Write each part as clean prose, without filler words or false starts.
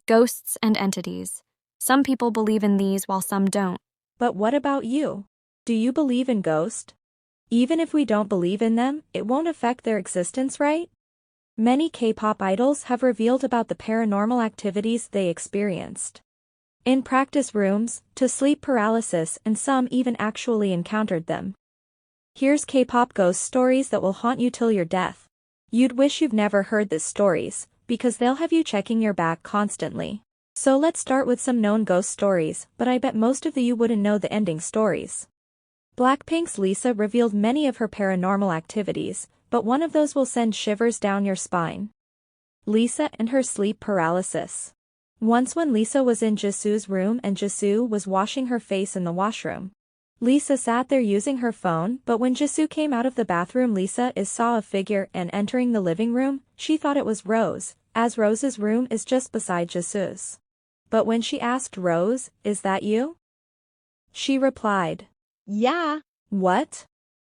Ghosts and entities. Some people believe in these while some don't. But what about you? Do you believe in ghosts? Even if we don't believe in them, it won't affect their existence, right? Many K-pop idols have revealed about the paranormal activities they experienced in practice rooms, to sleep paralysis, and some even actually encountered them. Here's K-pop ghost stories that will haunt you till your death. You'd wish you've never heard these stories, because they'll have you checking your back constantly. So let's start with some known ghost stories, but I bet most of you wouldn't know the ending stories. Blackpink's Lisa revealed many of her paranormal activities, but one of those will send shivers down your spine. Lisa and her sleep paralysis. Once when Lisa was in Jisoo's room and Jisoo was washing her face in the washroom. Lisa sat there using her phone, but when Jisoo came out of the bathroom, Lisa saw a figure and entering the living room. She thought it was Rose, as Rose's room is just beside Jisoo's. But when she asked Rose, "Is that you?" she replied, "Yeah." What?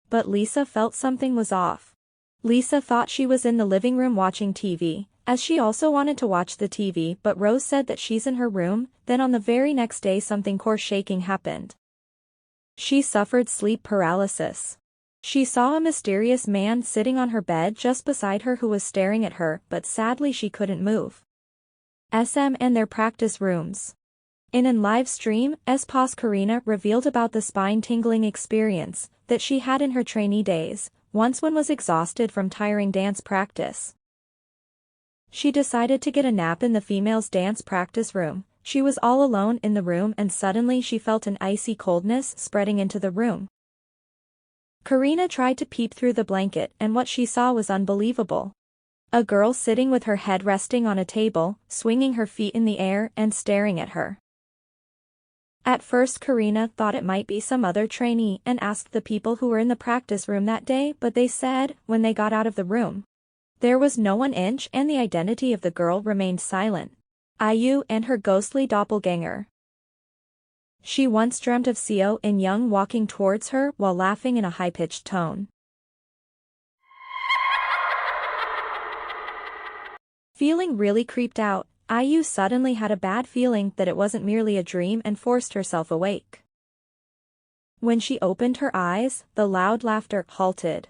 But Lisa felt something was off. Lisa thought she was in the living room watching TV, as she also wanted to watch the TV, but Rose said that she's in her room. Then on the very next day something core shaking happened. She suffered sleep paralysis. She saw a mysterious man sitting on her bed just beside her who was staring at her, but sadly she couldn't move. SM and their practice rooms. In a live stream, S.Pos Karina revealed about the spine-tingling experience that she had in her trainee days, once when was exhausted from tiring dance practice. She decided to get a nap in the females' dance practice room. She was all alone in the room and suddenly she felt an icy coldness spreading into the room. Karina tried to peep through the blanket and what she saw was unbelievable. A girl sitting with her head resting on a table, swinging her feet in the air and staring at her. At first Karina thought it might be some other trainee and asked the people who were in the practice room that day, but they said, when they got out of the room, there was no one inch and the identity of the girl remained silent. IU and her ghostly doppelganger. She once dreamt of Seo In Young walking towards her while laughing in a high-pitched tone. Feeling really creeped out, IU suddenly had a bad feeling that it wasn't merely a dream and forced herself awake. When she opened her eyes, the loud laughter halted.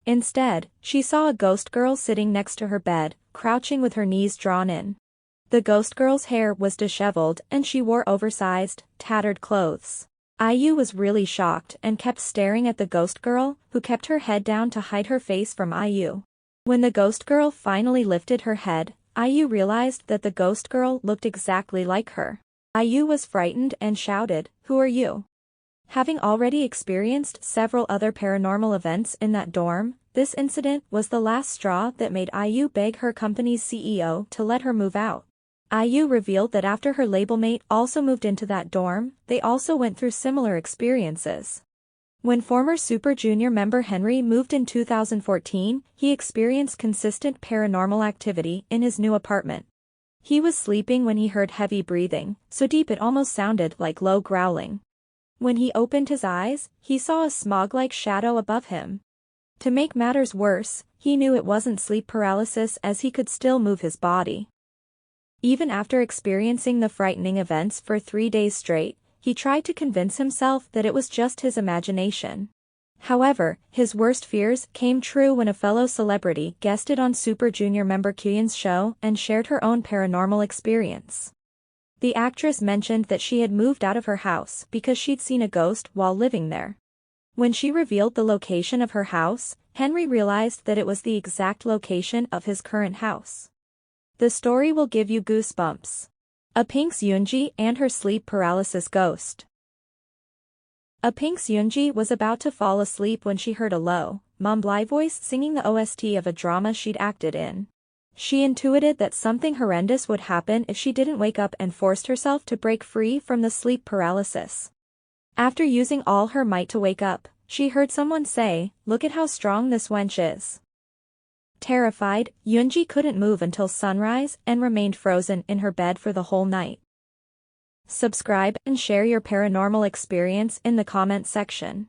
Instead, she saw a ghost girl sitting next to her bed, crouching with her knees drawn in. The ghost girl's hair was disheveled and she wore oversized, tattered clothes. IU was really shocked and kept staring at the ghost girl, who kept her head down to hide her face from IU. When the ghost girl finally lifted her head, IU realized that the ghost girl looked exactly like her. IU was frightened and shouted, "Who are you?" Having already experienced several other paranormal events in that dorm, this incident was the last straw that made IU beg her company's CEO to let her move out. IU revealed that after her label mate also moved into that dorm, they also went through similar experiences. When former Super Junior member Henry moved in 2014, he experienced consistent paranormal activity in his new apartment. He was sleeping when he heard heavy breathing, so deep it almost sounded like low growling. When he opened his eyes, he saw a smog-like shadow above him. To make matters worse, he knew it wasn't sleep paralysis as he could still move his body. Even after experiencing the frightening events for 3 days straight, he tried to convince himself that it was just his imagination. However, his worst fears came true when a fellow celebrity guested on Super Junior member Kyun's show and shared her own paranormal experience. The actress mentioned that she had moved out of her house because she'd seen a ghost while living there. When she revealed the location of her house, Henry realized that it was the exact location of his current house. The story will give you goosebumps. Pink's Yoonji and her sleep paralysis ghost. Pink's Yoonji was about to fall asleep when she heard a low, mumbly voice singing the OST of a drama she'd acted in. She intuited that something horrendous would happen if she didn't wake up and forced herself to break free from the sleep paralysis. After using all her might to wake up, she heard someone say, "Look at how strong this wench is." Terrified, Yoonji couldn't move until sunrise and remained frozen in her bed for the whole night. Subscribe and share your paranormal experience in the comment section.